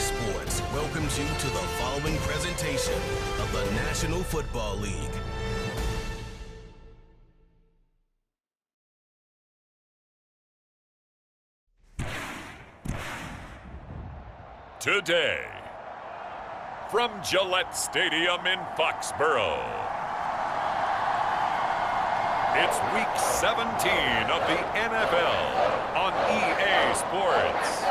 Sports welcomes you to the following presentation of the National Football League. Today, from Gillette Stadium in Foxborough, it's Week 17 of the NFL on EA Sports.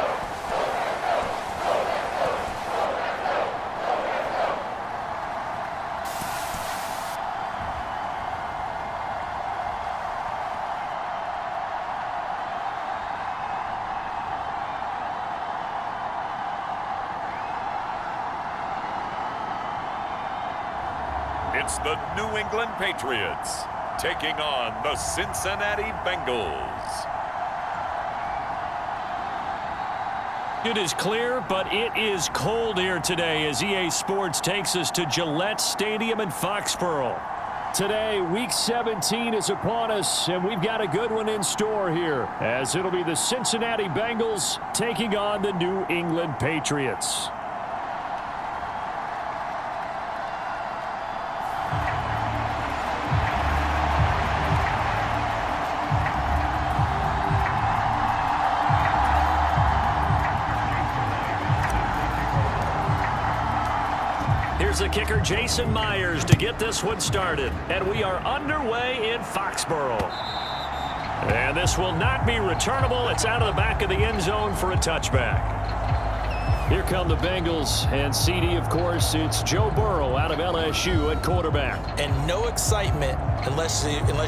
It's the New England Patriots taking on the Cincinnati Bengals. It is clear, but it is cold here today as EA Sports takes us to Gillette Stadium in Foxborough. Today, Week 17 is upon us, and we've got a good one in store here, as it'll be the Cincinnati Bengals taking on the New England Patriots. Here's the kicker, Jason Myers, to get this one started. And we are underway in Foxborough. And this will not be returnable. It's out of the back of the end zone for a touchback. Here come the Bengals, and CD, of course, it's Joe Burrow out of LSU at quarterback. And no excitement unless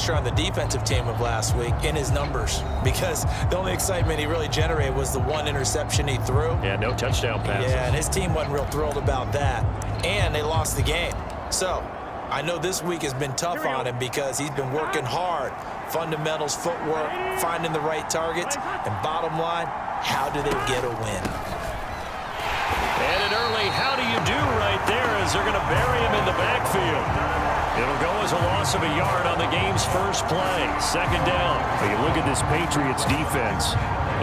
you're on the defensive team of last week in his numbers, because the only excitement he really generated was the one interception he threw. Yeah, no touchdown passes. Yeah, and his team wasn't real thrilled about that, and they lost the game. So I know this week has been tough on him because he's been working hard. Fundamentals, footwork, finding the right targets, and bottom line, how do they get a win? And an early how do you do right there as they're going to bury him in the backfield. It'll go as a loss of a yard on the game's first play. Second down. But you look at this Patriots defense.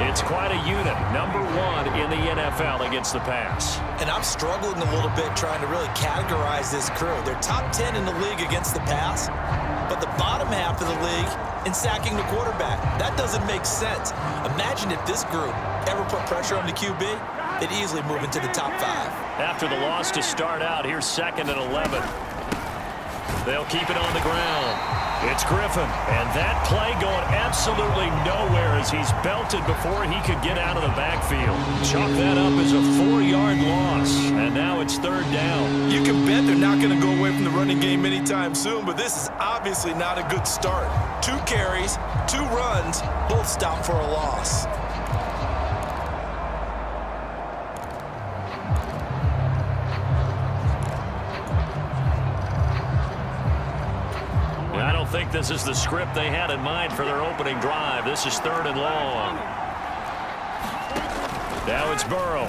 It's quite a unit. Number one in the NFL against the pass. And I'm struggling a little bit trying to really categorize this crew. They're top 10 in the league against the pass, but the bottom half of the league in sacking the quarterback. That doesn't make sense. Imagine if this group ever put pressure on the QB, they'd easily move into the top 5. After the loss to start out, here's 2nd and 11. They'll keep it on the ground. It's Griffin, and that play going absolutely nowhere as he's belted before he could get out of the backfield. Chalk that up as a 4-yard loss, and now it's 3rd down. You can bet they're not going to go away from the running game anytime soon, but this is obviously not a good start. 2 carries, 2 runs, both stopped for a loss. I don't think this is the script they had in mind for their opening drive. This is 3rd and long. Now it's Burrow.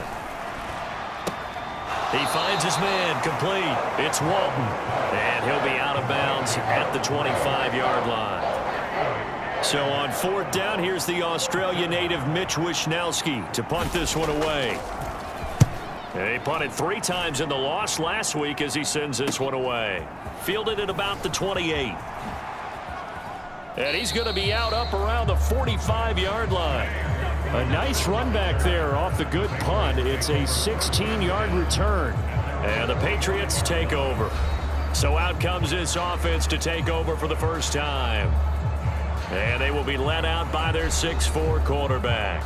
He finds his man, complete. It's Walton, and he'll be out of bounds at the 25-yard line. So on 4th down, here's the Australia native Mitch Wishnowsky to punt this one away. He punted 3 times in the loss last week as he sends this one away. Fielded at about the 28. And he's going to be out up around the 45-yard line. A nice run back there off the good punt. It's a 16-yard return. And the Patriots take over. So out comes this offense to take over for the first time. And they will be led out by their 6'4" quarterback.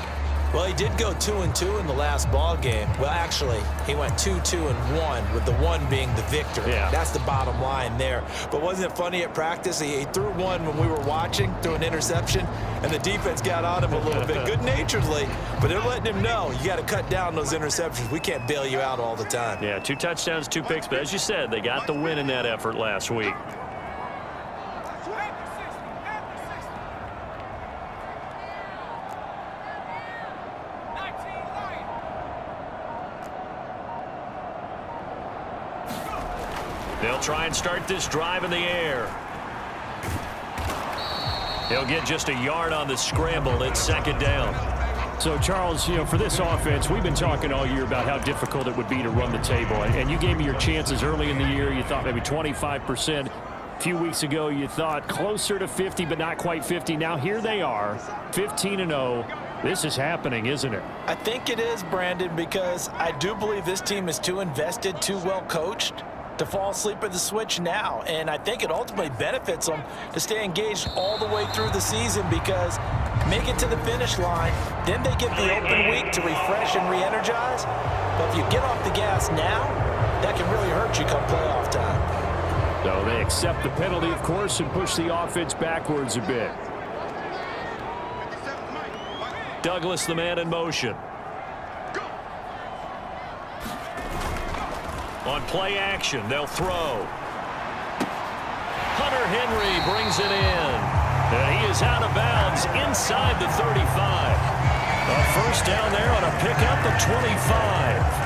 Well, he did go 2-2 in the last ball game. Well, actually, he went 2-2-1, with the 1 being the victor. Yeah. That's the bottom line there. But wasn't it funny at practice? He threw one when we were watching, threw an interception, and the defense got on him a little bit, good-naturedly. But they're letting him know, you got to cut down those interceptions. We can't bail you out all the time. Yeah, 2 touchdowns, 2 picks. But as you said, they got the win in that effort last week. They'll try and start this drive in the air. He'll get just a yard on the scramble. It's 2nd down. So, Charles, for this offense, we've been talking all year about how difficult it would be to run the table. And you gave me your chances early in the year. You thought maybe 25%. A few weeks ago, you thought closer to 50, but not quite 50. Now, here they are, 15-0. This is happening, isn't it? I think it is, Brandon, because I do believe this team is too invested, too well coached to fall asleep at the switch now. And I think it ultimately benefits them to stay engaged all the way through the season because make it to the finish line, then they get the open week to refresh and re-energize. But if you get off the gas now, that can really hurt you come playoff time. So they accept the penalty, of course, and push the offense backwards a bit. Douglas, the man in motion. On play action, they'll throw. Hunter Henry brings it in. And he is out of bounds inside the 35. A first down there on a pickup at 25.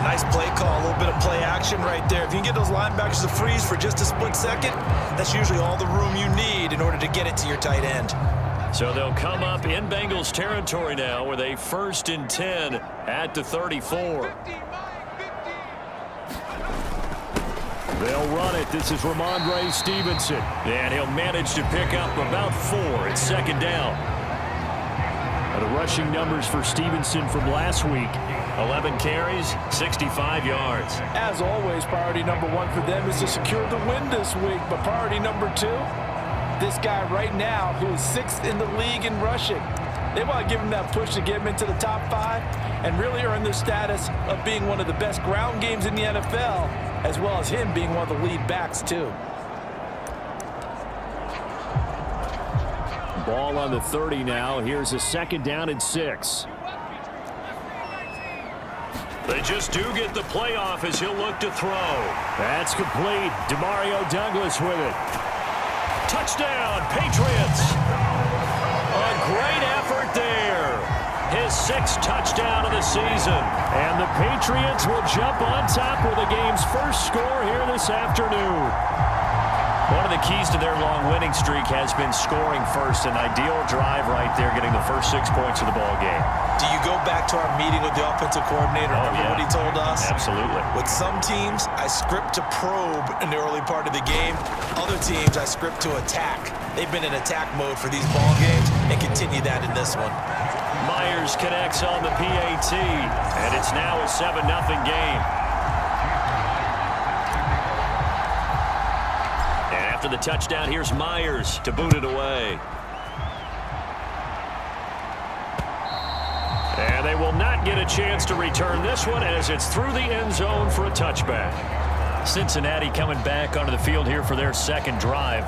Nice play call, a little bit of play action right there. If you can get those linebackers to freeze for just a split second, that's usually all the room you need in order to get it to your tight end. So they'll come up in Bengals territory now with a 1st and 10 at the 34. They'll run it. This is Ramondre Stevenson. And he'll manage to pick up about 4. It's second down. The rushing numbers for Stevenson from last week. 11 carries, 65 yards. As always, priority number 1 for them is to secure the win this week. But priority number 2, this guy right now who is 6th in the league in rushing. They want to give him that push to get him into the top 5 and really earn the status of being one of the best ground games in the NFL, as well as him being one of the lead backs too. Ball on the 30 now. Here's a 2nd down and 6. They just do get the playoff as he'll look to throw. That's complete. Demario Douglas with it. Touchdown, Patriots. A great effort there. His 6th touchdown of the season. And the Patriots will jump on top with the game's first score here this afternoon. One of the keys to their long winning streak has been scoring first. An ideal drive right there, getting the first 6 points of the ball game. Do you go back to our meeting with the offensive coordinator? Remember what he told us? Absolutely. With some teams, I script to probe in the early part of the game. Other teams, I script to attack. They've been in attack mode for these ball games and continue that in this one. Myers connects on the PAT, and it's now a 7-0 game. And after the touchdown, here's Myers to boot it away. And they will not get a chance to return this one as it's through the end zone for a touchback. Cincinnati coming back onto the field here for their 2nd drive.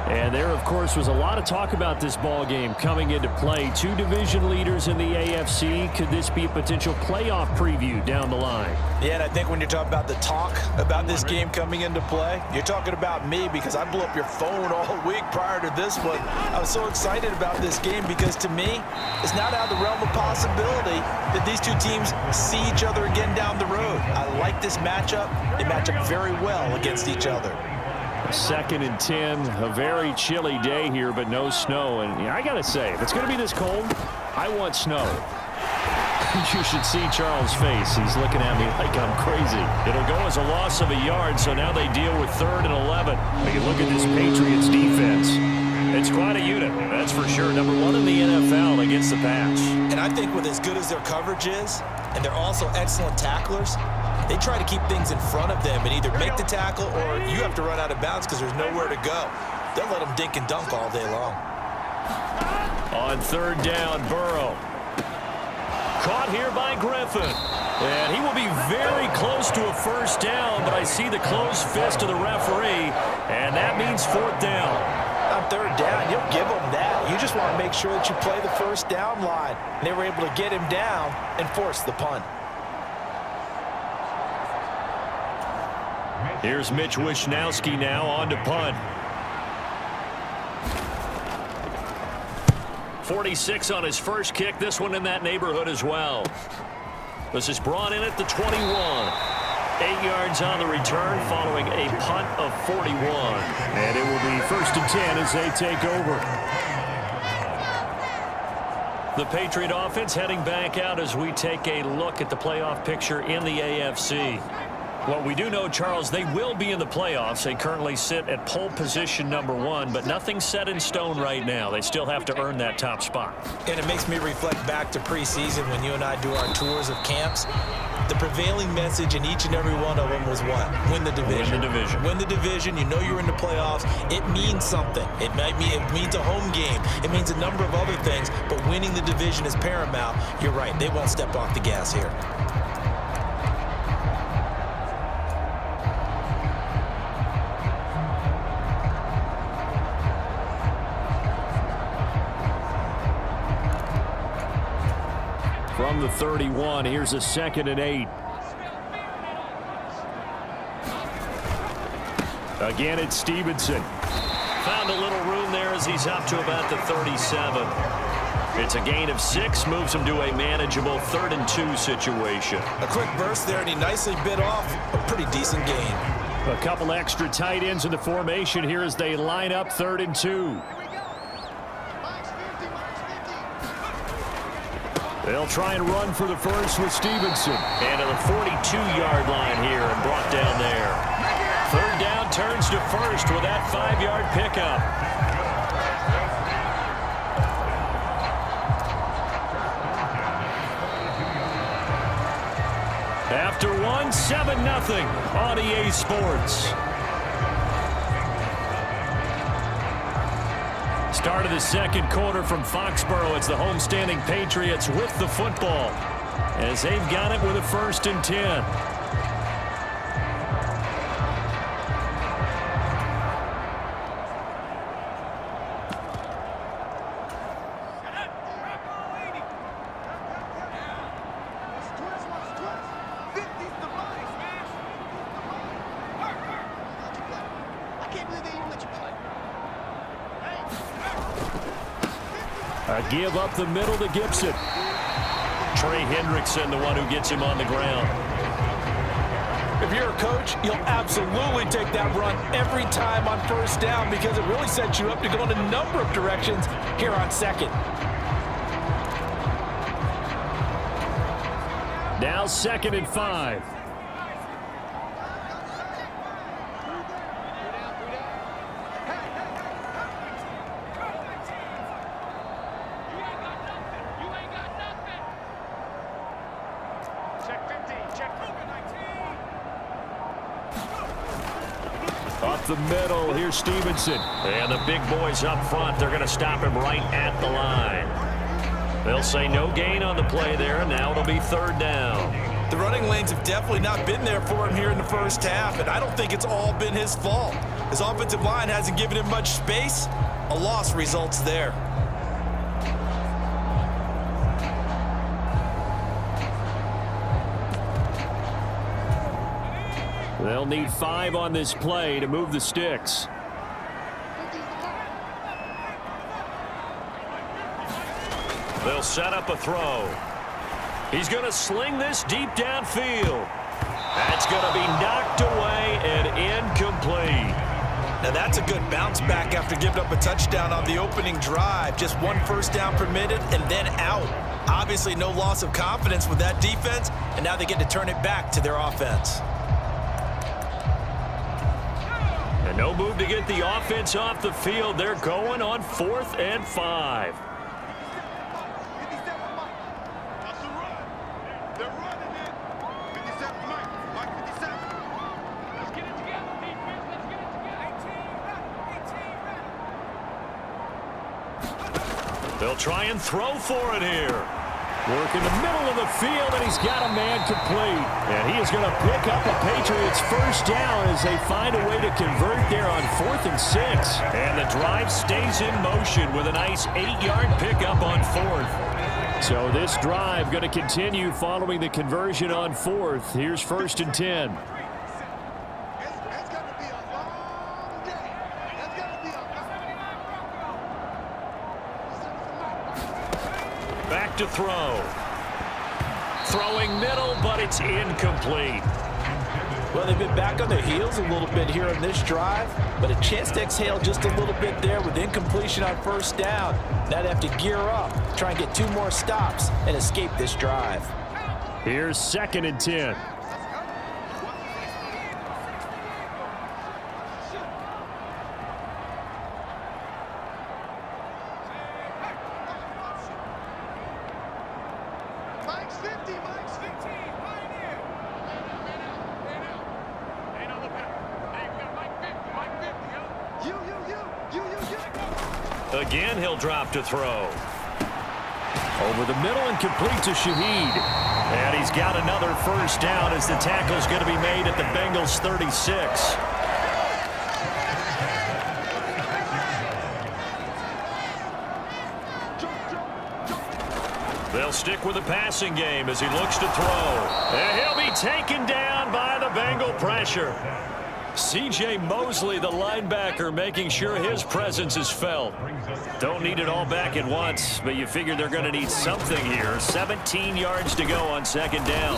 And there, of course, was a lot of talk about this ball game coming into play. 2 division leaders in the AFC. Could this be a potential playoff preview down the line? Yeah, and I think when you're talking about the talk about this game coming into play, you're talking about me because I blew up your phone all week prior to this one. I was so excited about this game because, to me, it's not out of the realm of possibility that these 2 teams see each other again down the road. I like this matchup. They match up very well against each other. 2nd and 10, a very chilly day here, but no snow. And I got to say, if it's going to be this cold, I want snow. You should see Charles' face. He's looking at me like I'm crazy. It'll go as a loss of a yard, so now they deal with 3rd and 11. But you look at this Patriots defense. It's quite a unit, that's for sure. Number 1 in the NFL against the pass. And I think with as good as their coverage is, and they're also excellent tacklers, they try to keep things in front of them and either make the tackle or you have to run out of bounds because there's nowhere to go. They'll let them dink and dunk all day long. On 3rd down, Burrow. Caught here by Griffin. And he will be very close to a first down, but I see the closed fist of the referee, and that means 4th down. On 3rd down, you'll give them that. You just want to make sure that you play the first down line. And they were able to get him down and force the punt. Here's Mitch Wishnowsky now on to punt. 46 on his first kick. This one in that neighborhood as well. This is brought in at the 21. 8 yards on the return following a punt of 41. And it will be 1st and 10 as they take over. The Patriot offense heading back out as we take a look at the playoff picture in the AFC. Well, we do know, Charles, they will be in the playoffs. They currently sit at pole position #1, but nothing's set in stone right now. They still have to earn that top spot. And it makes me reflect back to preseason when you and I do our tours of camps. The prevailing message in each and every one of them was what? Win the division. Win the division. Win the division. You know you're in the playoffs. It means something. It means a home game. It means a number of other things, but winning the division is paramount. You're right. They won't step off the gas here. From the 31, here's a 2nd and 8. Again, it's Stevenson. Found a little room there as he's up to about the 37. It's a gain of 6, moves him to a manageable 3rd and 2 situation. A quick burst there, and he nicely bit off a pretty decent gain. A couple extra tight ends in the formation here as they line up 3rd and 2. They'll try and run for the first with Stevenson. And to the 42-yard line here and brought down there. 3rd down, turns to first with that 5-yard pickup. After 1, 7-0 on EA Sports. Start of the 2nd quarter from Foxborough. It's the homestanding Patriots with the football as they've got it with a 1st and 10. A give up the middle to Gibson. Trey Hendrickson, the one who gets him on the ground. If you're a coach, you'll absolutely take that run every time on 1st down because it really sets you up to go in a number of directions here on 2nd. Now 2nd and 5. Up the middle, here's Stevenson. And the big boys up front, they're going to stop him right at the line. They'll say no gain on the play there, and now it'll be 3rd down. The running lanes have definitely not been there for him here in the 1st half, and I don't think it's all been his fault. His offensive line hasn't given him much space. A loss results there. They'll need 5 on this play to move the sticks. They'll set up a throw. He's going to sling this deep downfield. That's going to be knocked away and incomplete. Now that's a good bounce back after giving up a touchdown on the opening drive. Just 1 1st down permitted and then out. Obviously no loss of confidence with that defense, and now they get to turn it back to their offense. And no move to get the offense off the field. They're going on 4th and 5. They'll try and throw for it here. Work in the middle of the field, and he's got a man complete. And he is going to pick up a Patriots 1st down as they find a way to convert there on 4th and 6. And the drive stays in motion with a nice 8-yard pickup on 4th. So this drive going to continue following the conversion on 4th. Here's 1st and 10. Back to throw. Throwing middle, but it's incomplete. Well, they've been back on their heels a little bit here on this drive, but a chance to exhale just a little bit there with incompletion on first down. Now they have to gear up, try and get 2 more stops, and escape this drive. Here's 2nd and 10. Again, he'll drop to throw. Over the middle and complete to Shaheed. And he's got another first down as the tackle's going to be made at the Bengals 36. They'll stick with the passing game as he looks to throw. And he'll be taken down by the Bengal pressure. C.J. Mosley, the linebacker, making sure his presence is felt. Don't need it all back at once, but you figure they're going to need something here. 17 yards to go on 2nd down.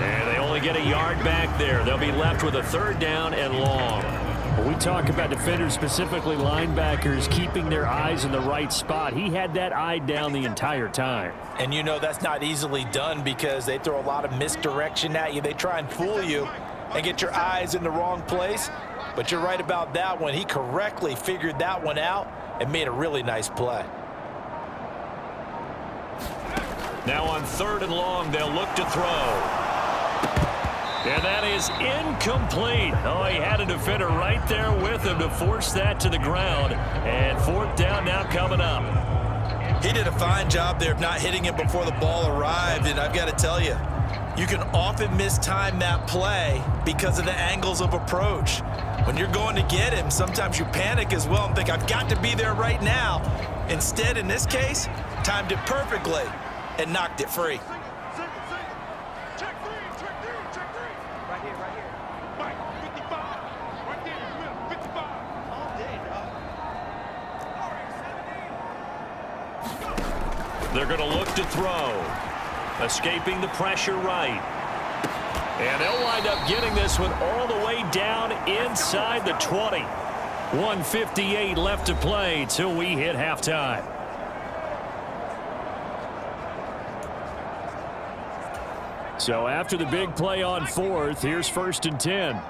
And they only get a yard back there. They'll be left with a 3rd down and long. When we talk about defenders, specifically linebackers, keeping their eyes in the right spot, he had that eye down the entire time. And you know that's not easily done because they throw a lot of misdirection at you. They try and fool you and get your eyes in the wrong place. But you're right about that one. He correctly figured that one out and made a really nice play. Now on 3rd and long, they'll look to throw. And that is incomplete. Oh, he had a defender right there with him to force that to the ground. And 4th down now coming up. He did a fine job there of not hitting it before the ball arrived, and I've got to tell you, you can often mistime that play because of the angles of approach. When you're going to get him, sometimes you panic as well and think, I've got to be there right now. Instead, in this case, timed it perfectly and knocked it free. They're going to look to throw. Escaping the pressure right. And they'll wind up getting this one all the way down inside the 20. 1:58 left to play till we hit halftime. So after the big play on 4th, here's 1st and 10.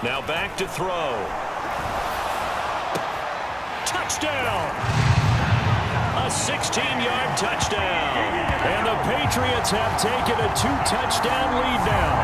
Now back to throw. Touchdown! A 16-yard touchdown. And the Patriots have taken a 2-touchdown lead now.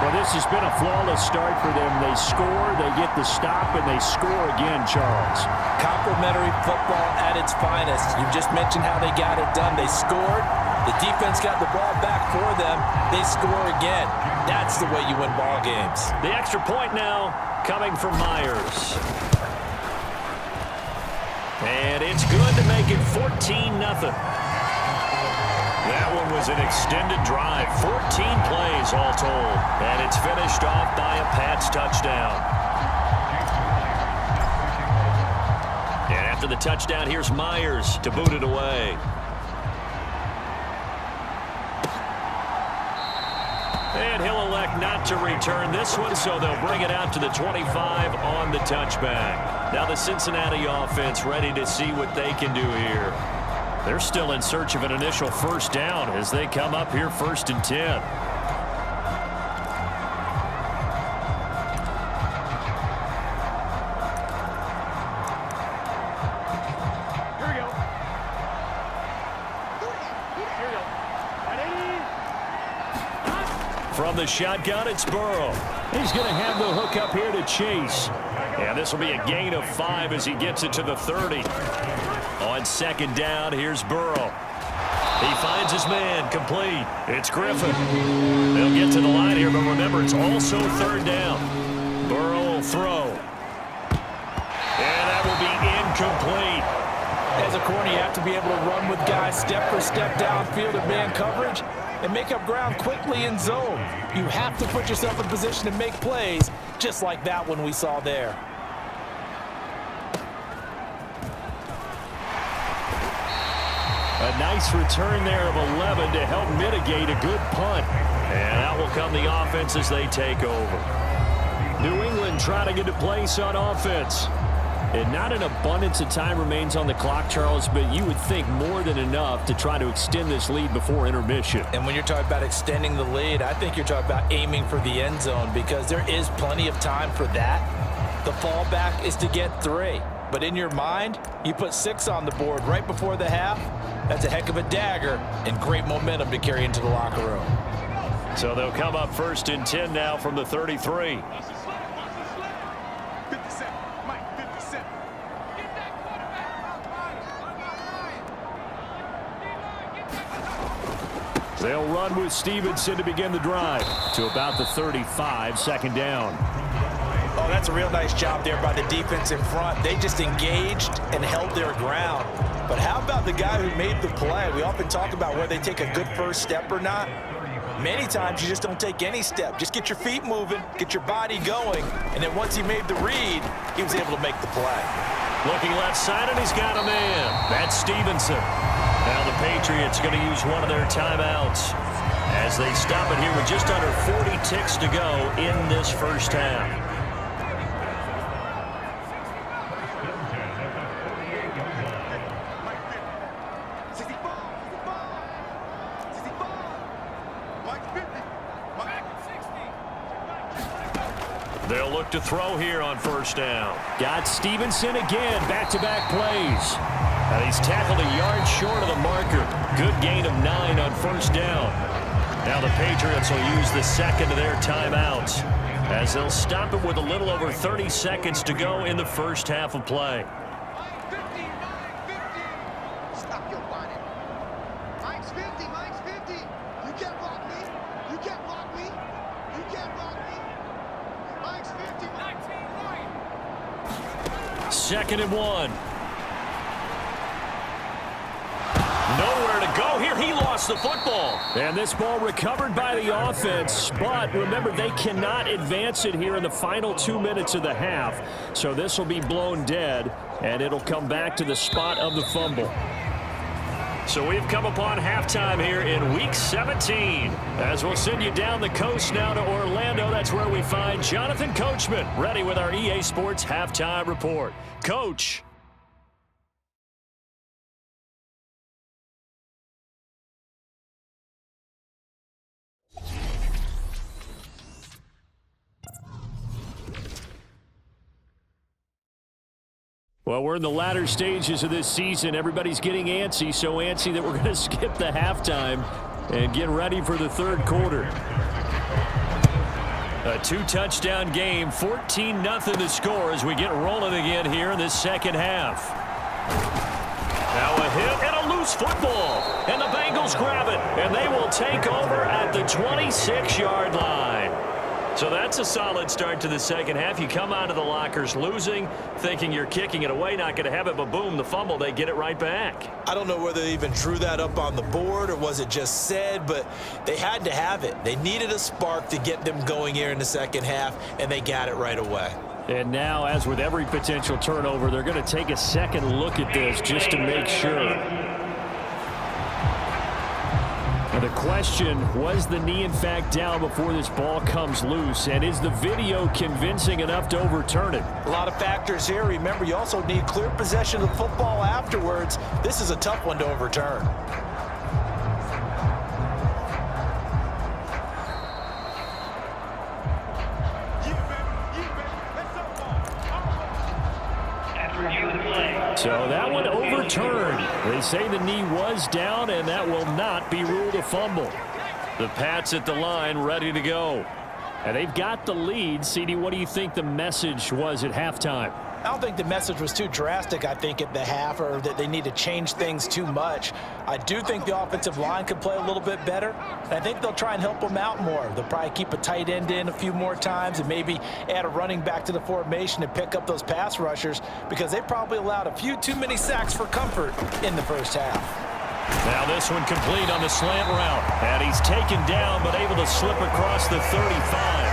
Well, this has been a flawless start for them. They score, they get the stop, and they score again, Charles. Complimentary football at its finest. You just mentioned how they got it done. They scored. The defense got the ball back for them. They score again. That's the way you win ball games. The extra point now coming from Myers. And it's good to make it 14-0. That one was an extended drive. 14 plays all told. And it's finished off by a Pats touchdown. And after the touchdown, here's Myers to boot it away. And he'll elect not to return this one, so they'll bring it out to the 25 on the touchback. Now the Cincinnati offense ready to see what they can do here. They're still in search of an initial first down as they come up here 1st and 10. From the shotgun, it's Burrow. He's going to have the hook up here to Chase. And this will be a gain of 5 as he gets it to the 30. On 2nd down, here's Burrow. He finds his man, complete. It's Griffin. They'll get to the line here, but remember, it's also 3rd down. Burrow will throw. And that will be incomplete. As a corner, you have to be able to run with guys step for step downfield in man coverage. and make up ground quickly in zone. You have to put yourself in position to make plays, just like that one we saw there. A nice return there of 11 to help mitigate a good punt. And out will come the offense as they take over. New England trying to get to place on offense. And not an abundance of time remains on the clock, Charles, but you would think more than enough to try to extend this lead before intermission. And when you're talking about extending the lead, I think you're talking about aiming for the end zone because there is plenty of time for that. The fallback is to get 3. But in your mind, you put 6 on the board right before the half. That's a heck of a dagger and great momentum to carry into the locker room. So they'll come up 1st and 10 now from the 33. They'll run with Stevenson to begin the drive to about the 35, 2nd down. Oh, that's a real nice job there by the defense in front. They just engaged and held their ground. But how about the guy who made the play? We often talk about whether they take a good first step or not. Many times you just don't take any step. Just get your feet moving, get your body going, and then once he made the read, he was able to make the play. Looking left side, and he's got a man. That's Stevenson. Now the Patriots going to use one of their timeouts as they stop it here with just under 40 ticks to go in this first half. They'll look to throw here on 1st down. Got Stevenson again, back-to-back plays. And he's tackled a yard short of the marker. Good gain of 9 on 1st down. Now the Patriots will use the 2nd of their timeouts as they'll stop it with a little over 30 seconds to go in the first half of play. Stop your whining. Mike's 50, Mike's 50. You can't block me. You can't block me. You can't block me. Mike's 50. 19 right. 2nd and 1. Nowhere to go here. He lost the football. And this ball recovered by the offense. But remember, they cannot advance it here in the final 2 minutes of the half. So this will be blown dead, and it'll come back to the spot of the fumble. So we've come upon halftime here in Week 17. As we'll send you down the coast now to Orlando, that's where we find Jonathan Coachman, ready with our EA Sports Halftime Report. Coach. Well, we're in the latter stages of this season. Everybody's getting antsy, so antsy that we're going to skip the halftime and get ready for the 3rd quarter. A 2-touchdown game, 14-0 the score as we get rolling again here in this 2nd half. Now a hit and a loose football, and the Bengals grab it, and they will take over at the 26-yard line. So that's a solid start to the 2nd half. You come out of the lockers losing, thinking you're kicking it away, not going to have it, but boom, the fumble, they get it right back. I don't know whether they even drew that up on the board or was it just said, but they had to have it. They needed a spark to get them going here in the 2nd half, and they got it right away. And now, as with every potential turnover, they're going to take a second look at this just to make sure. And the question, was the knee in fact down before this ball comes loose? And is the video convincing enough to overturn it? A lot of factors here. Remember, you also need clear possession of the football afterwards. This is a tough one to overturn. So that one overturned. They say the knee was down, and that will not be ruled a fumble. The Pats at the line ready to go. And they've got the lead. CD, what do you think the message was at halftime? I don't think the message was too drastic, I think, at the half, or that they need to change things too much. I do think the offensive line could play a little bit better. And I think they'll try and help them out more. They'll probably keep a tight end in a few more times and maybe add a running back to the formation and pick up those pass rushers because they probably allowed a few too many sacks for comfort in the first half. Now this one complete on the slant route. And he's taken down but able to slip across the 35.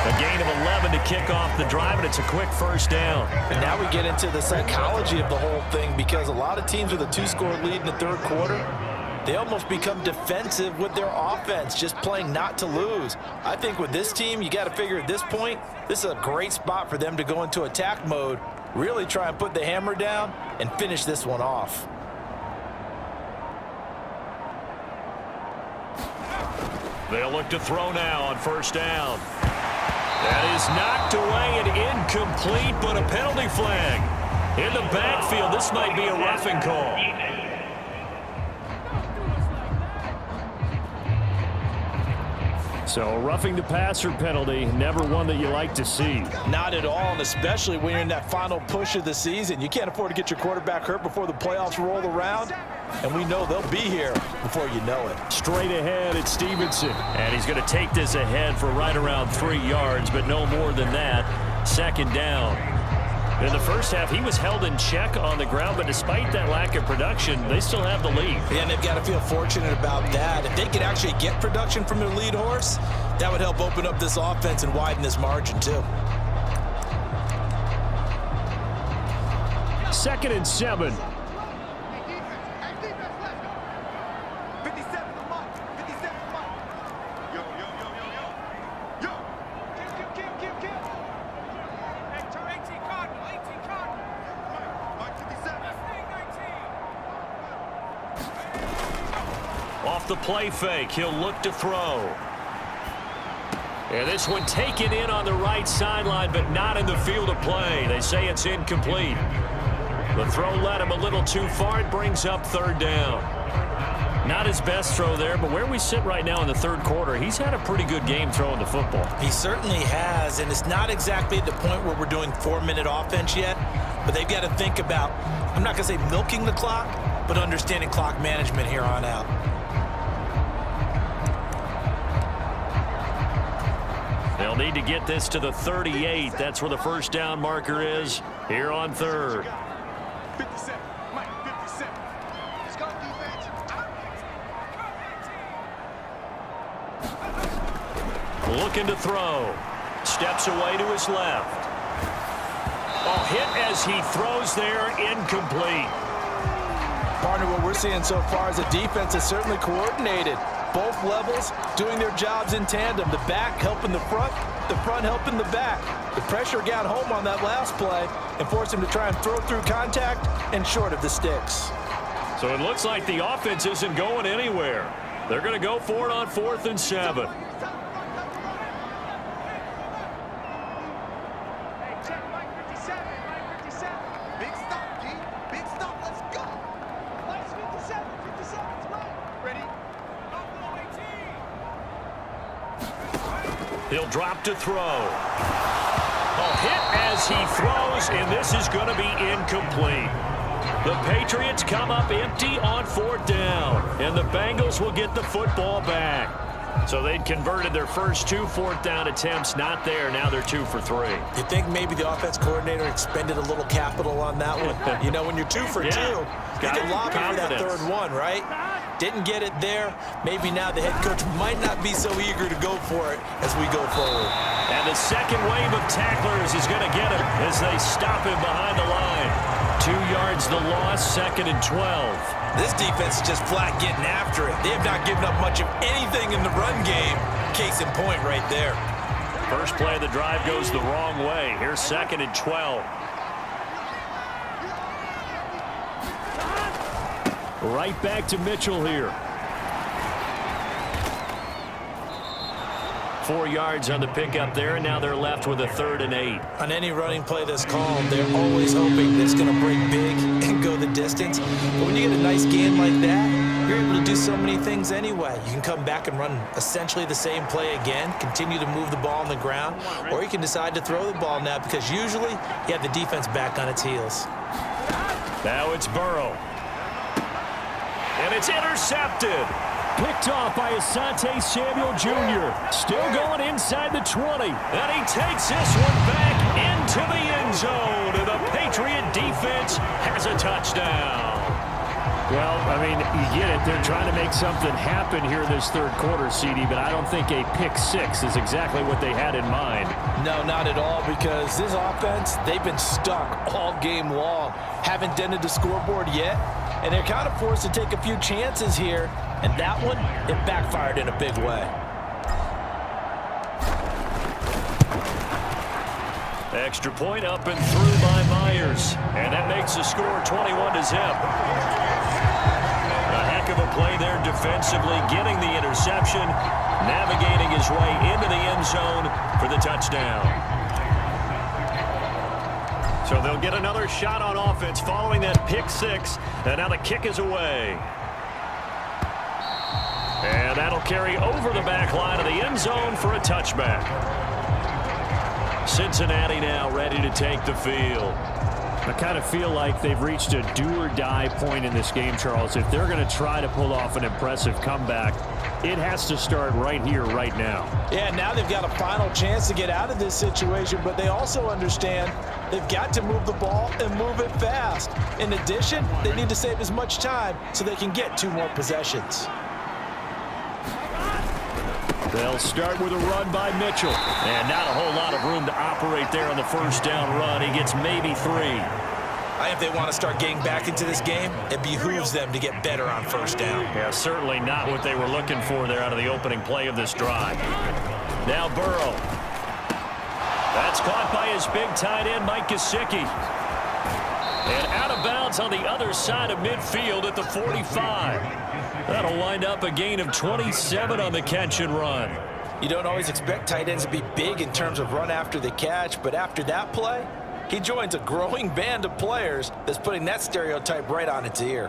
A gain of 11 to kick off the drive, and it's a quick first down. And now we get into the psychology of the whole thing, because a lot of teams with a 2-score lead in the third quarter, they almost become defensive with their offense, just playing not to lose. I think with this team, you got to figure at this point, this is a great spot for them to go into attack mode, really try and put the hammer down and finish this one off. They'll look to throw now on first down. That is knocked away and incomplete, but a penalty flag. In the backfield, this might be a roughing call. So roughing the passer penalty, never one that you like to see. Not at all, and especially when you're in that final push of the season. You can't afford to get your quarterback hurt before the playoffs roll around, and we know they'll be here before you know it. Straight ahead, it's Stevenson. And he's going to take this ahead for right around 3 yards, but no more than that. Second down. In the first half, he was held in check on the ground, but despite that lack of production, they still have the lead. Yeah, and they've got to feel fortunate about that. If they could actually get production from their lead horse, that would help open up this offense and widen this margin too. 2nd and 7. Off the play fake, he'll look to throw. And this one taken in on the right sideline, but not in the field of play. They say it's incomplete. The throw led him a little too far. It brings up third down. Not his best throw there, but where we sit right now in the third quarter, he's had a pretty good game throwing the football. He certainly has, and it's not exactly at the point where we're doing 4-minute offense yet, but they've got to think about, I'm not going to say milking the clock, but understanding clock management here on out. They'll need to get this to the 38. That's where the first down marker is here on third. 57, Mike, 57. Let's go, defense. Looking to throw. Steps away to his left. Oh, hit as he throws there, incomplete. Partner, what we're seeing so far is the defense is certainly coordinated. Both levels doing their jobs in tandem. The back helping the front helping the back. The pressure got home on that last play and forced him to try and throw through contact and short of the sticks. So it looks like the offense isn't going anywhere. They're going to go for it on 4th and 7. He'll drop to throw. A hit as he throws, and this is going to be incomplete. The Patriots come up empty on 4th down, and the Bengals will get the football back. So they'd converted their first 2 4th down attempts, not there. Now they're 2 for 3. You think maybe the offense coordinator expended a little capital on that one? You know, when you're 2 for 2, you can lobby for that third one, right? Didn't get it there. Maybe now the head coach might not be so eager to go for it as we go forward. And the second wave of tacklers is going to get him as they stop him behind the line. 2 yards the loss, 2nd and 12. This defense is just flat getting after it. They have not given up much of anything in the run game. Case in point right there. First play of the drive goes the wrong way. Here's 2nd and 12. Right back to Mitchell here. 4 yards on the pickup there, and now they're left with a 3rd and 8. On any running play that's called, they're always hoping that it's going to break big and go the distance. But when you get a nice gain like that, you're able to do so many things anyway. You can come back and run essentially the same play again, continue to move the ball on the ground, or you can decide to throw the ball now because usually you have the defense back on its heels. Now it's Burrow. And it's intercepted. Picked off by Asante Samuel Jr. Still going inside the 20. And he takes this one back into the end zone. And the Patriot defense has a touchdown. Well, I mean, you get it. They're trying to make something happen here in this third quarter, CD, but I don't think a pick six is exactly what they had in mind. No, not at all, because this offense, they've been stuck all game long. Haven't dented the scoreboard yet, and they're kind of forced to take a few chances here, and that one, it backfired in a big way. Extra point up and through by Myers. And that makes the score 21-0. A heck of a play there defensively, getting the interception, navigating his way into the end zone for the touchdown. So they'll get another shot on offense following that pick six. And now the kick is away. And that'll carry over the back line of the end zone for a touchback. Cincinnati now ready to take the field. I kind of feel like they've reached a do-or-die point in this game, Charles. If they're going to try to pull off an impressive comeback, it has to start right here, right now. Yeah, now they've got a final chance to get out of this situation, but they also understand they've got to move the ball and move it fast. In addition, they need to save as much time so they can get 2 more possessions. They'll start with a run by Mitchell. And not a whole lot of room to operate there on the first down run. He gets maybe 3. I think if they want to start getting back into this game, it behooves them to get better on first down. Yeah, certainly not what they were looking for there out of the opening play of this drive. Now Burrow. That's caught by his big tight end, Mike Gesicki. And out of bounds on the other side of midfield at the 45. That'll wind up a gain of 27 on the catch and run. You don't always expect tight ends to be big in terms of run after the catch, but after that play, he joins a growing band of players that's putting that stereotype right on its ear.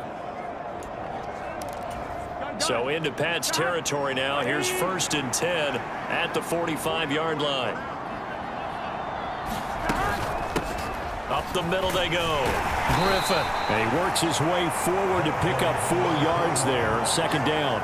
So into Pat's territory now. Here's 1st and 10 at the 45-yard line. Up the middle they go. Griffin. And he works his way forward to pick up 4 yards there. 2nd down.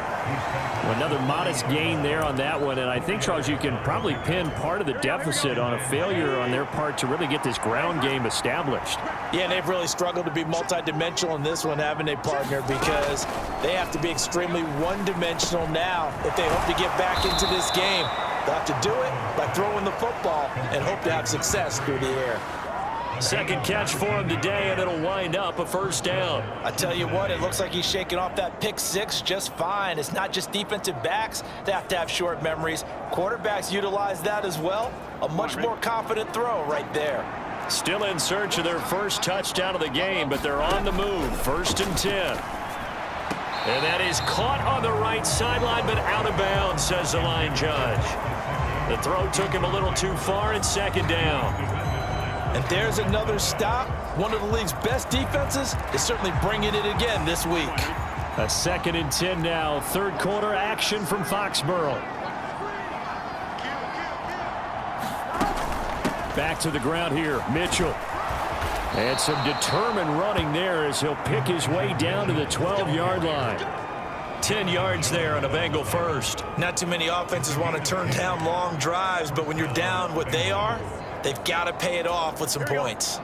Another modest gain there on that one. And I think, Charles, you can probably pin part of the deficit on a failure on their part to really get this ground game established. Yeah, they've really struggled to be multidimensional in this one, haven't they, partner? Because they have to be extremely one-dimensional now if they hope to get back into this game. They'll have to do it by throwing the football and hope to have success through the air. 2nd catch for him today, and it'll wind up a 1st down. I tell you what, it looks like he's shaking off that pick six just fine. It's not just defensive backs that have to have short memories. Quarterbacks utilize that as well. A much more confident throw right there. Still in search of their first touchdown of the game, but they're on the move. 1st and 10. And that is caught on the right sideline, but out of bounds, says the line judge. The throw took him a little too far, and 2nd down. And there's another stop. One of the league's best defenses is certainly bringing it again this week. A 2nd and 10 now. 3rd quarter action from Foxborough. Back to the ground here. Mitchell. And some determined running there as he'll pick his way down to the 12-yard line. 10 yards there on a Bengal first. Not too many offenses want to turn down long drives, but when you're down what they are, they've got to pay it off with some points.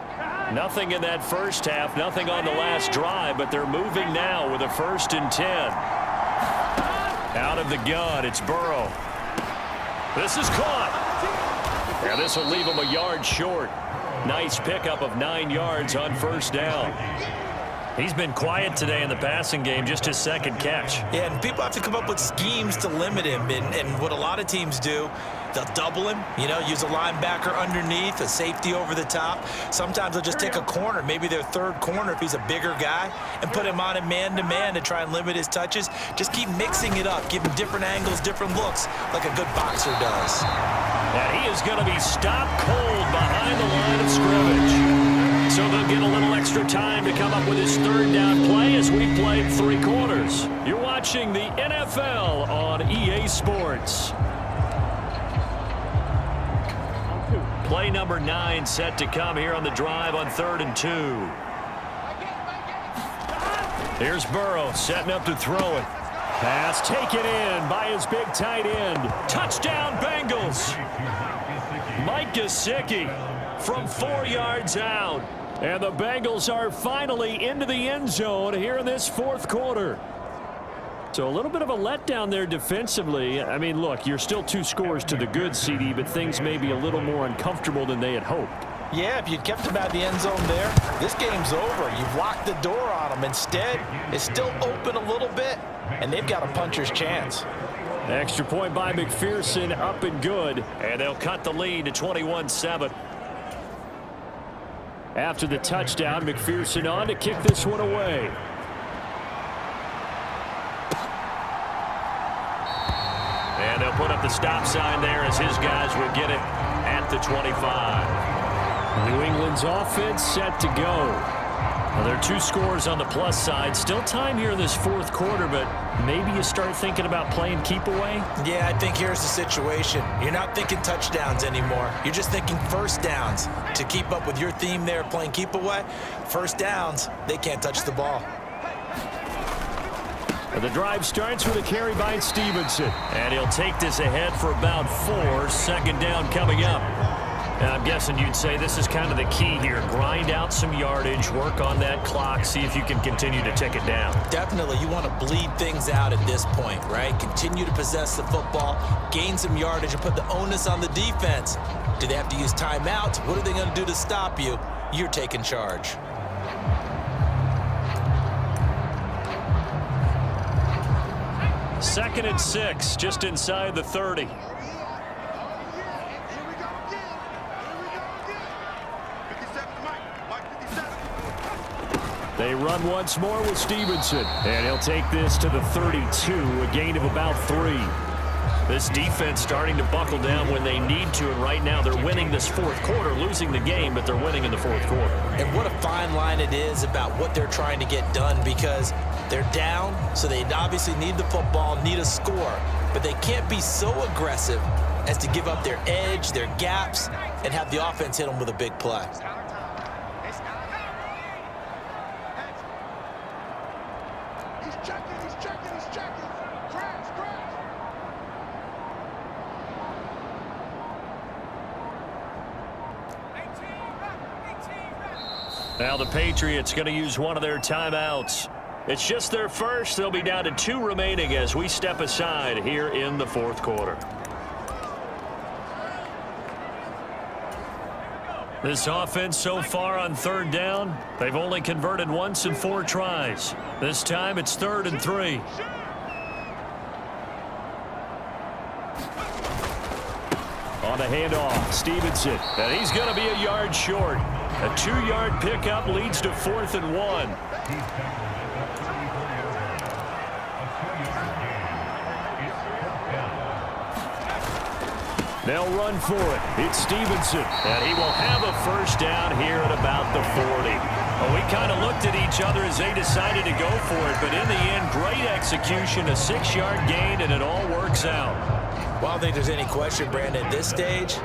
Nothing in that first half, nothing on the last drive, but they're moving now with a 1st and 10. Out of the gun, it's Burrow. This is caught. And this will leave him a yard short. Nice pickup of 9 yards on 1st down. He's been quiet today in the passing game, just his 2nd catch. Yeah, and people have to come up with schemes to limit him. And what a lot of teams do, they'll double him, use a linebacker underneath, a safety over the top. Sometimes they'll just take a corner, maybe their 3rd corner if he's a bigger guy, and put him on a man-to-man to try and limit his touches. Just keep mixing it up, give him different angles, different looks, like a good boxer does. And he is going to be stopped cold behind the line of scrimmage. So they'll get a little extra time to come up with his 3rd down play as we played 3 quarters. You're watching the NFL on EA Sports. Play number 9 set to come here on the drive on 3rd and 2. Here's Burrow setting up to throw it. Pass taken in by his big tight end. Touchdown Bengals. Mike Gesicki from 4 yards out. And the Bengals are finally into the end zone here in this fourth quarter. So a little bit of a letdown there defensively. I mean, look, you're still 2 scores to the good, CD, but things may be a little more uncomfortable than they had hoped. Yeah, if you'd kept him out of the end zone there, this game's over. You've locked the door on him. Instead, it's still open a little bit, and they've got a puncher's chance. Extra point by McPherson, up and good. And they'll cut the lead to 21-7. After the touchdown, McPherson on to kick this one away. And they'll put up the stop sign there as his guys will get it at the 25. New England's offense set to go. Well, there are 2 scores on the plus side. Still time here in this fourth quarter, but maybe you start thinking about playing keep away? Yeah, I think here's the situation. You're not thinking touchdowns anymore. You're just thinking first downs. To keep up with your theme there, playing keep away, first downs, they can't touch the ball. The drive starts with a carry by Stevenson. And he'll take this ahead for about 4. Second down coming up. And I'm guessing you'd say this is kind of the key here. Grind out some yardage, work on that clock, see if you can continue to tick it down. Definitely, you want to bleed things out at this point, right? Continue to possess the football, gain some yardage, and put the onus on the defense. Do they have to use timeouts? What are they going to do to stop you? You're taking charge. Second and 6, just inside the 30. They run once more with Stevenson. And he'll take this to the 32, a gain of about 3. This defense starting to buckle down when they need to, and right now they're winning this fourth quarter, losing the game, but they're winning in the fourth quarter. And what a fine line it is about what they're trying to get done, because they're down, so they obviously need the football, need a score, but they can't be so aggressive as to give up their edge, their gaps, and have the offense hit them with a big play. He's checking. Crash. Now the Patriots going to use one of their timeouts. It's just their first. They'll be down to 2 remaining as we step aside here in the fourth quarter. This offense so far on third down, they've only converted once in 4 tries. This time it's 3rd and 3. On the handoff, Stevenson. And he's going to be a yard short. A 2-yard pickup leads to 4th and 1. They'll run for it. It's Stevenson. And he will have a first down here at about the 40. Well, we kind of looked at each other as they decided to go for it, but in the end, great execution, a 6-yard gain, and it all works out. Well, I don't think there's any question, Brandon, at this stage,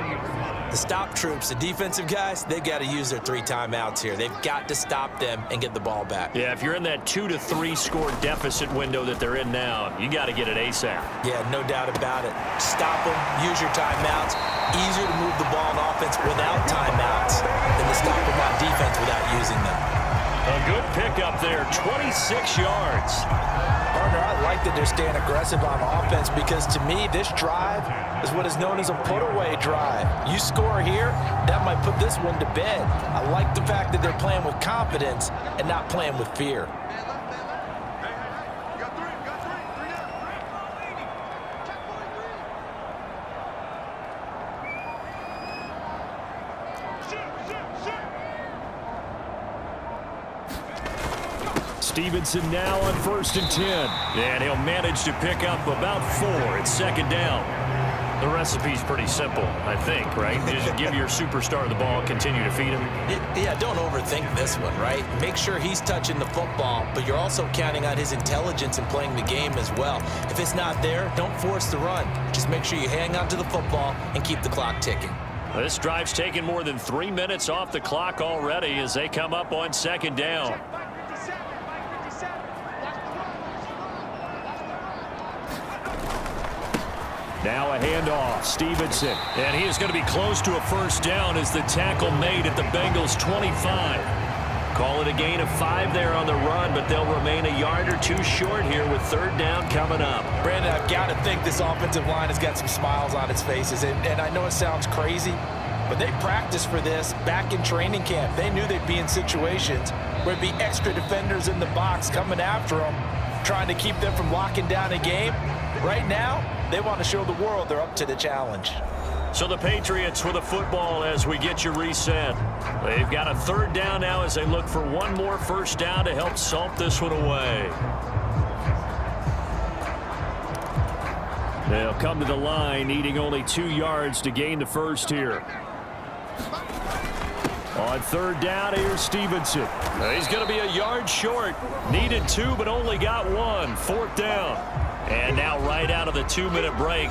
the stop troops, the defensive guys, they've got to use their 3 timeouts here. They've got to stop them and get the ball back. Yeah, if you're in that 2 to 3 score deficit window that they're in now, you got to get it ASAP. Yeah, no doubt about it. Stop them, use your timeouts. Easier to move the ball on offense without timeouts than to stop them on defense without using them. A good pickup there, 26 yards. Partner, I like that they're staying aggressive on offense, because to me, this drive is what is known as a put-away drive. You score here, that might put this one to bed. I like the fact that they're playing with confidence and not playing with fear. Stevenson now on 1st and 10. And he'll manage to pick up about 4. It's 2nd down. The recipe's pretty simple, I think, right? Just give your superstar the ball, continue to feed him. Yeah, don't overthink this one, right? Make sure he's touching the football, but you're also counting on his intelligence in playing the game as well. If it's not there, don't force the run. Just make sure you hang on to the football and keep the clock ticking. This drive's taken more than 3 minutes off the clock already as they come up on 2nd down. Now a handoff, Stevenson. And he is going to be close to a first down as the tackle made at the Bengals 25. Call it a gain of 5 there on the run, but they'll remain a yard or two short here with third down coming up. Brandon, I've got to think this offensive line has got some smiles on its faces. And I know it sounds crazy, but they practiced for this back in training camp. They knew they'd be in situations where there'd be extra defenders in the box coming after them, trying to keep them from locking down a game. Right now, they want to show the world they're up to the challenge. So the Patriots with the football as we get you reset. They've got a third down now as they look for one more first down to help salt this one away. They'll come to the line needing only 2 yards to gain the first here. On third down, here's Stevenson. He's going to be a yard short. Needed 2, but only got 1. Fourth down. And now right out of the 2-minute break,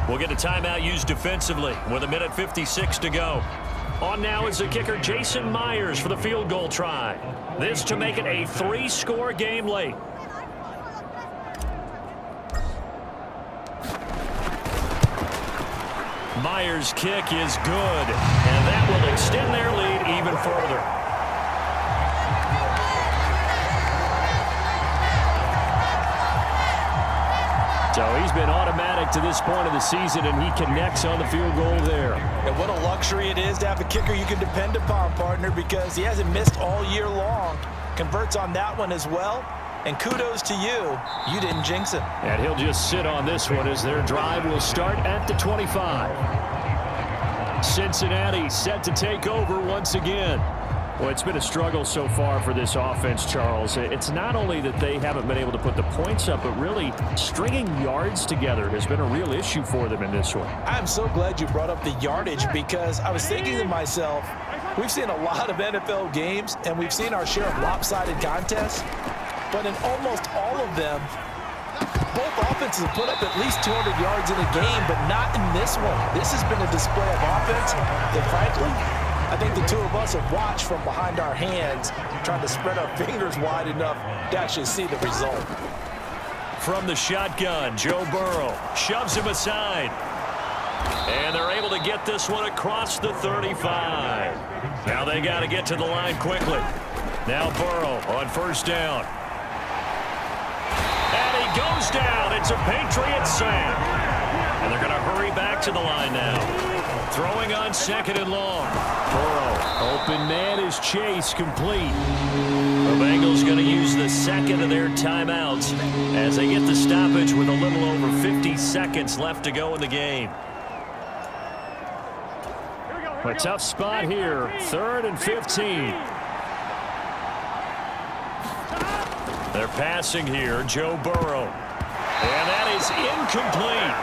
we'll get a timeout used defensively with 1:56 to go. On now is the kicker, Jason Myers, for the field goal try. This to make it a 3-score game late. Myers' kick is good, and that will extend their lead even further. So he's been automatic to this point of the season, and he connects on the field goal there. And what a luxury it is to have a kicker you can depend upon, partner, because he hasn't missed all year long. Converts on that one as well. And kudos to you. You didn't jinx him. And he'll just sit on this one as their drive will start at the 25. Cincinnati set to take over once again. Well, it's been a struggle so far for this offense, Charles. It's not only that they haven't been able to put the points up, but really stringing yards together has been a real issue for them in this one. I'm so glad you brought up the yardage, because I was thinking to myself, we've seen a lot of NFL games, and we've seen our share of lopsided contests. But in almost all of them, both offenses have put up at least 200 yards in a game, but not in this one. This has been a display of offense that, frankly, I think the two of us have watched from behind our hands, trying to spread our fingers wide enough to actually see the result. From the shotgun, Joe Burrow shoves him aside. And they're able to get this one across the 35. Now they got to get to the line quickly. Now Burrow on first down. And he goes down. It's a Patriots sack. And they're going to hurry back to the line now. Throwing on second and long. Burrow, open man is Chase, complete. The Bengals going to use the second of their timeouts as they get the stoppage with a little over 50 seconds left to go in the game. A tough spot here, 3rd and 15. They're passing here, Joe Burrow. And that is incomplete.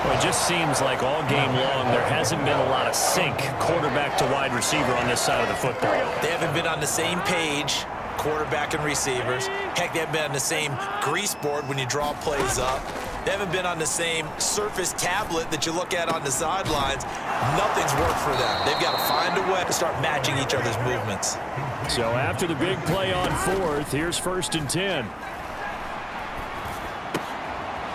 Well, it just seems like all game long there hasn't been a lot of sync quarterback to wide receiver on this side of the football. They haven't been on the same page, quarterback and receivers. Heck, they haven't been on the same grease board when you draw plays up. They haven't been on the same surface tablet that you look at on the sidelines. Nothing's worked for them. They've got to find a way to start matching each other's movements. So after the big play on 4th, here's 1st and 10.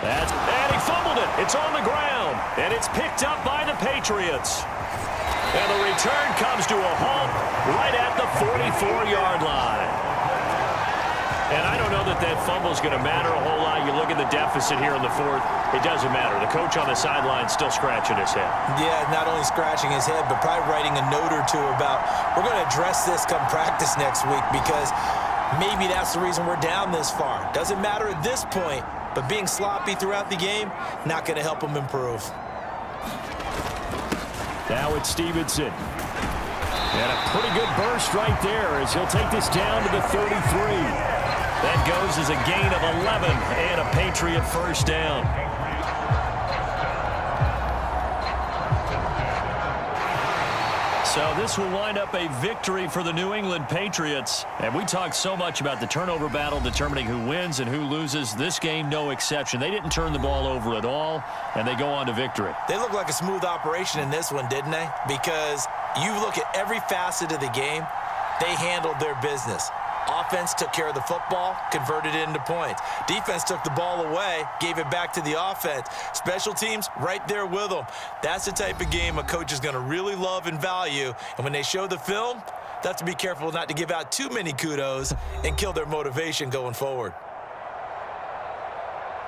And he fumbled it. It's on the ground. And it's picked up by the Patriots. And the return comes to a halt right at the 44-yard line. And I don't know that that fumble is going to matter a whole lot. You look at the deficit here in the 4th. It doesn't matter. The coach on the sideline still scratching his head. Yeah, not only scratching his head, but probably writing a note or two about, we're going to address this come practice next week, because maybe that's the reason we're down this far. Doesn't matter at this point, but being sloppy throughout the game, not going to help him improve. Now it's Stevenson. And a pretty good burst right there as he'll take this down to the 33. That goes as a gain of 11 and a Patriot first down. So this will wind up a victory for the New England Patriots. And we talked so much about the turnover battle determining who wins and who loses. This game, no exception. They didn't turn the ball over at all, and they go on to victory. They look like a smooth operation in this one, didn't they? Because you look at every facet of the game, they handled their business. Offense took care of the football, converted it into points. Defense took the ball away, gave it back to the offense. Special teams, right there with them. That's the type of game a coach is going to really love and value. And when they show the film, they have to be careful not to give out too many kudos and kill their motivation going forward.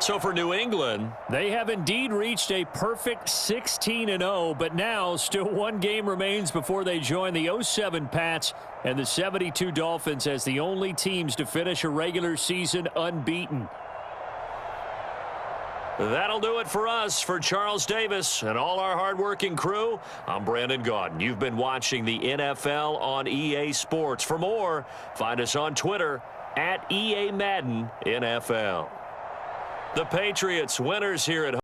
So for New England, they have indeed reached a perfect 16-0, but now still one game remains before they join the 07 Pats and the 72 Dolphins as the only teams to finish a regular season unbeaten. that'll do it for us. For Charles Davis and all our hardworking crew, I'm Brandon Gaudin. You've been watching the NFL on EA Sports. For more, find us on Twitter @EA Madden NFL. The Patriots winners here at home.